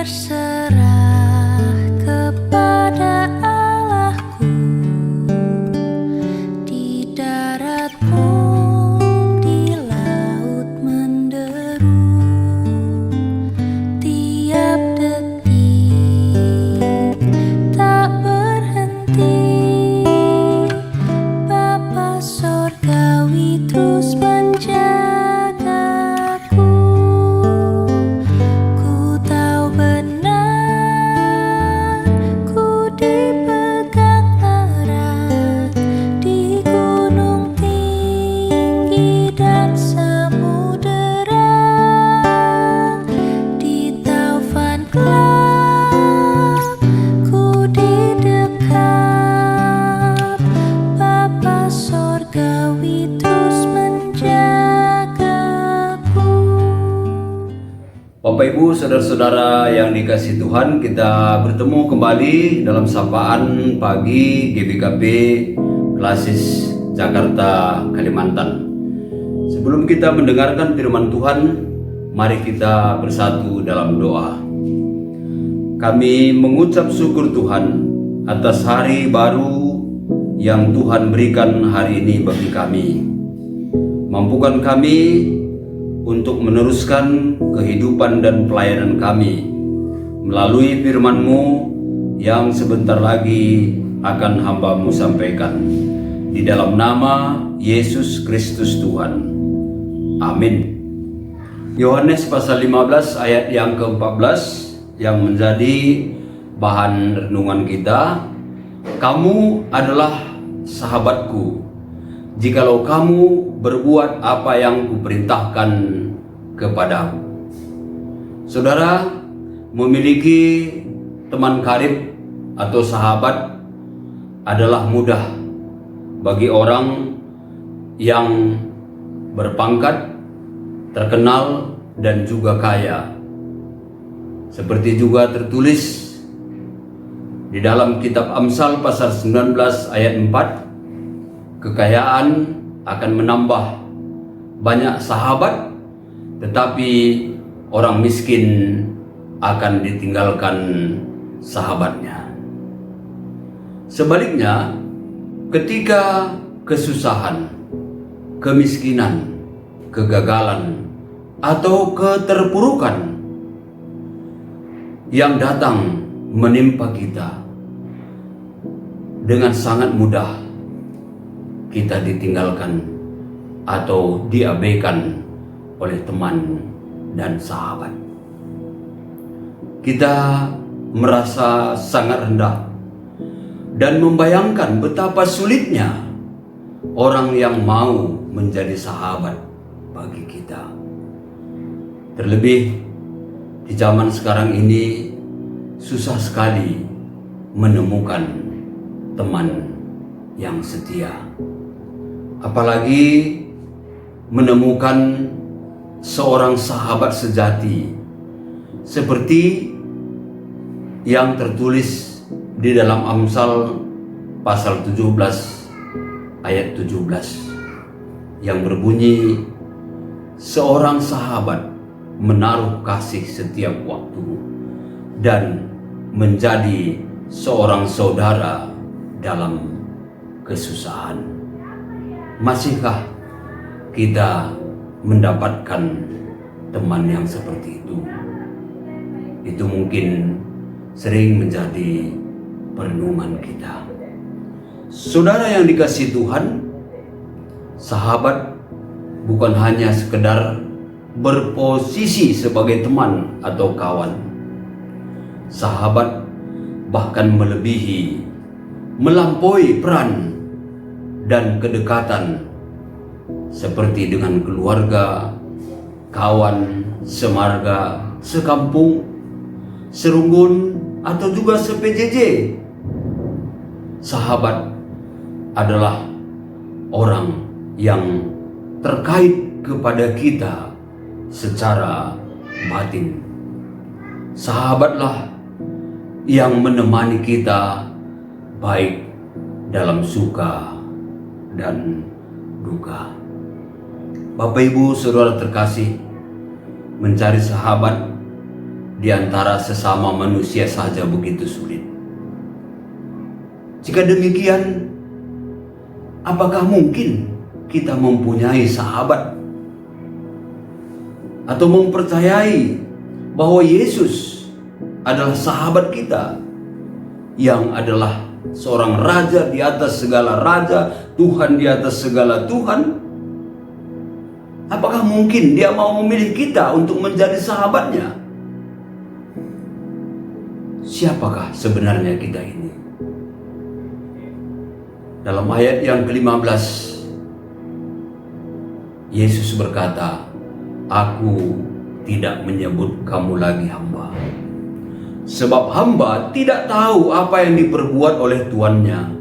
berserah kepada Allahku di darat pun di laut menderu, tiap detik tak berhenti. Bapa Sorgawi terus menjagaku. Ku tahu benar, ku dipegang erat di gunung tinggi dan samudera, di taufan gelap ku didekap. Bapa Sorgawi terus menjagaku. Bapak Ibu, saudara-saudara yang dikasihi Tuhan, kita bertemu kembali dalam sapaan pagi GBKP Klasis Jakarta, Kalimantan. Sebelum kita mendengarkan firman Tuhan, mari kita bersatu dalam doa. Kami mengucap syukur Tuhan atas hari baru yang Tuhan berikan hari ini bagi kami. Mampukan kami untuk meneruskan kehidupan dan pelayanan kami melalui firman-Mu yang sebentar lagi akan hamba-Mu sampaikan. Di dalam nama Yesus Kristus Tuhan. Amin. Yohanes pasal 15 ayat yang ke-14 yang menjadi bahan renungan kita. Kamu adalah sahabatku jikalau kamu berbuat apa yang kuperintahkan kepadamu. Saudara, memiliki teman karib atau sahabat adalah mudah bagi orang yang berpangkat, terkenal, dan juga kaya. Seperti juga tertulis di dalam kitab Amsal pasal 19 ayat 4, kekayaan akan menambah banyak sahabat, tetapi orang miskin akan ditinggalkan sahabatnya. Sebaliknya, ketika kesusahan, kemiskinan, kegagalan, atau keterpurukan yang datang menimpa kita, dengan sangat mudah kita ditinggalkan atau diabaikan oleh teman dan sahabat. Kita merasa sangat rendah dan membayangkan betapa sulitnya orang yang mau menjadi sahabat bagi kita. Terlebih di zaman sekarang ini susah sekali menemukan teman yang setia. Apalagi menemukan seorang sahabat sejati seperti yang tertulis di dalam Amsal pasal 17 ayat 17 yang berbunyi, seorang sahabat menaruh kasih setiap waktu dan menjadi seorang saudara dalam kesusahan. Masihkah kita mendapatkan teman yang seperti itu? Itu mungkin sering menjadi perenungan kita. Saudara yang dikasihi Tuhan, sahabat bukan hanya sekedar berposisi sebagai teman atau kawan. Sahabat bahkan melebihi, melampaui peran dan kedekatan seperti dengan keluarga, kawan, semarga, sekampung, serunggun, atau juga se-PJJ. Sahabat adalah orang yang terkait kepada kita secara batin. Sahabatlah yang menemani kita baik dalam suka dan duka. Bapak Ibu Saudara terkasih, mencari sahabat di antara sesama manusia saja begitu sulit. Jika demikian, apakah mungkin kita mempunyai sahabat atau mempercayai bahwa Yesus adalah sahabat kita yang adalah seorang raja di atas segala raja, Tuhan di atas segala Tuhan? Apakah mungkin dia mau memilih kita untuk menjadi sahabatnya? Siapakah sebenarnya kita ini? Dalam ayat yang ke-15, Yesus berkata, "Aku tidak menyebut kamu lagi hamba, sebab hamba tidak tahu apa yang diperbuat oleh tuannya.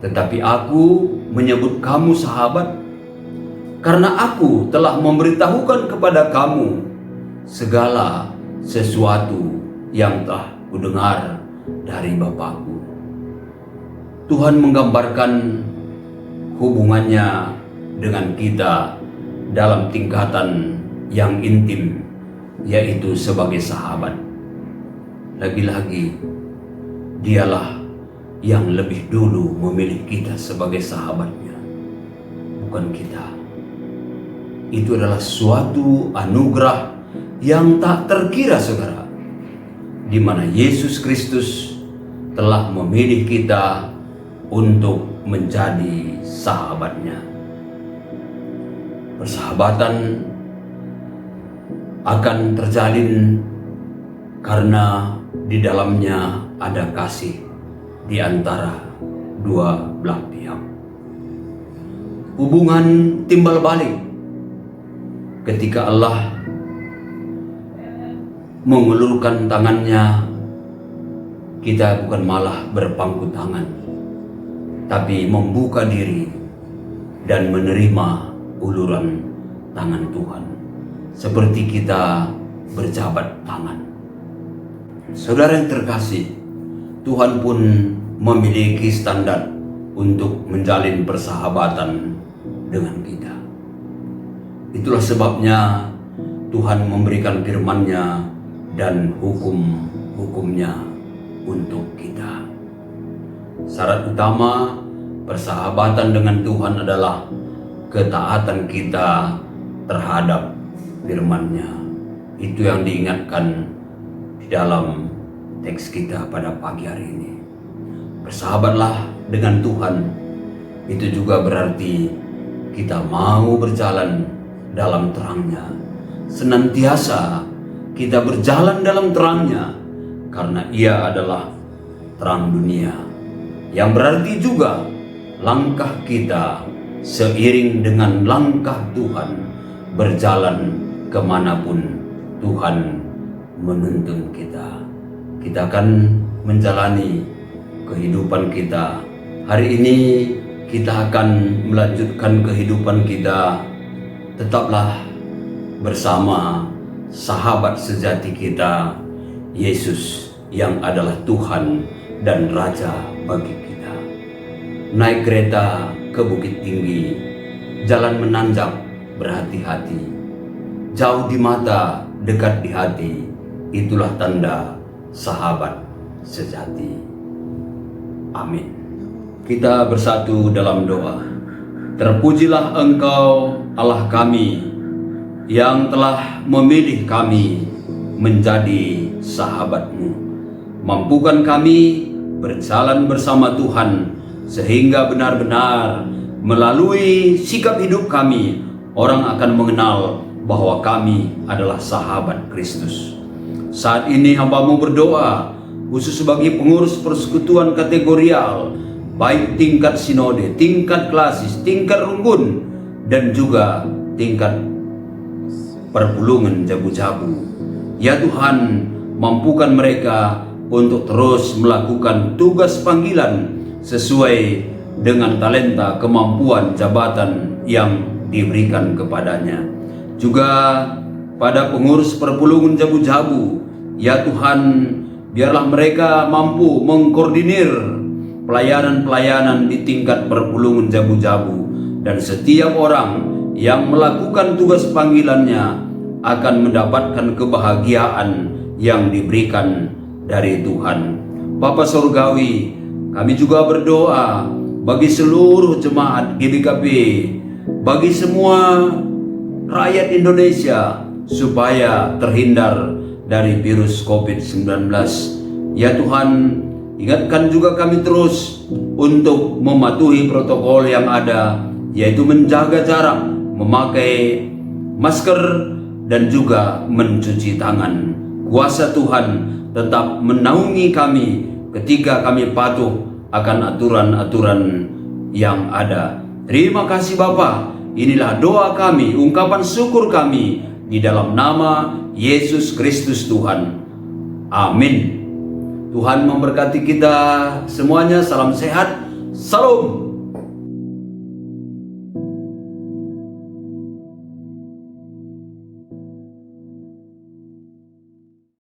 Tetapi aku menyebut kamu sahabat, karena aku telah memberitahukan kepada kamu segala sesuatu yang telah kudengar dari Bapa-Ku." Tuhan menggambarkan hubungannya dengan kita dalam tingkatan yang intim, yaitu sebagai sahabat. Lagi-lagi, dialah yang lebih dulu memilih kita sebagai sahabatnya, bukan kita. Itu adalah suatu anugerah yang tak terkira, saudara, di mana Yesus Kristus telah memilih kita untuk menjadi sahabatnya. Persahabatan akan terjalin karena di dalamnya ada kasih di antara dua belah pihak. Hubungan timbal balik ketika Allah mengulurkan tangannya, kita bukan malah berpangku tangan, tapi membuka diri dan menerima uluran tangan Tuhan, seperti kita berjabat tangan. Saudara yang terkasih, Tuhan pun memiliki standar untuk menjalin persahabatan dengan kita. Itulah sebabnya Tuhan memberikan firman-Nya dan hukum-hukumnya untuk kita. Syarat utama persahabatan dengan Tuhan adalah ketaatan kita terhadap firman-Nya. Itu yang diingatkan di dalam teks kita pada pagi hari ini. Bersahabatlah dengan Tuhan. Itu juga berarti kita mau berjalan dalam terang-Nya. Senantiasa kita berjalan dalam terang-Nya, karena Ia adalah terang dunia. Yang berarti juga langkah kita seiring dengan langkah Tuhan, berjalan kemanapun Tuhan menuntun kita. Kita akan menjalani kehidupan kita. Hari ini kita akan melanjutkan kehidupan kita. Tetaplah bersama sahabat sejati kita, Yesus, yang adalah Tuhan dan Raja bagi kita. Naik kereta ke bukit tinggi, jalan menanjak, berhati-hati. Jauh di mata, dekat di hati. Itulah tanda sahabat sejati. Amin. Kita bersatu dalam doa. Terpujilah Engkau, Allah kami, yang telah memilih kami menjadi sahabat-Mu. Mampukan kami berjalan bersama Tuhan, sehingga benar-benar melalui sikap hidup kami, orang akan mengenal bahwa kami adalah sahabat Kristus. Saat ini hamba-Mu berdoa khusus bagi pengurus persekutuan kategorial, baik tingkat sinode, tingkat klasis, tingkat rumbun, dan juga tingkat perpulungan jabu-jabu. Ya Tuhan, mampukan mereka untuk terus melakukan tugas panggilan sesuai dengan talenta, kemampuan, jabatan yang diberikan kepadanya. Juga pada pengurus perpulungan jabu-jabu, ya Tuhan, biarlah mereka mampu mengkoordinir pelayanan-pelayanan di tingkat perpulungan jabu-jabu, dan setiap orang yang melakukan tugas panggilannya akan mendapatkan kebahagiaan yang diberikan dari Tuhan. Bapa Surgawi, kami juga berdoa bagi seluruh jemaat GBKP, bagi semua rakyat Indonesia, supaya terhindar dari virus COVID-19. Ya Tuhan, ingatkan juga kami terus untuk mematuhi protokol yang ada, yaitu menjaga jarak, memakai masker, dan juga mencuci tangan. Kuasa Tuhan tetap menaungi kami ketika kami patuh akan aturan-aturan yang ada. Terima kasih Bapa. Inilah doa kami, ungkapan syukur kami di dalam nama Yesus Kristus Tuhan. Amin. Tuhan memberkati kita semuanya. Salam sehat. Salam.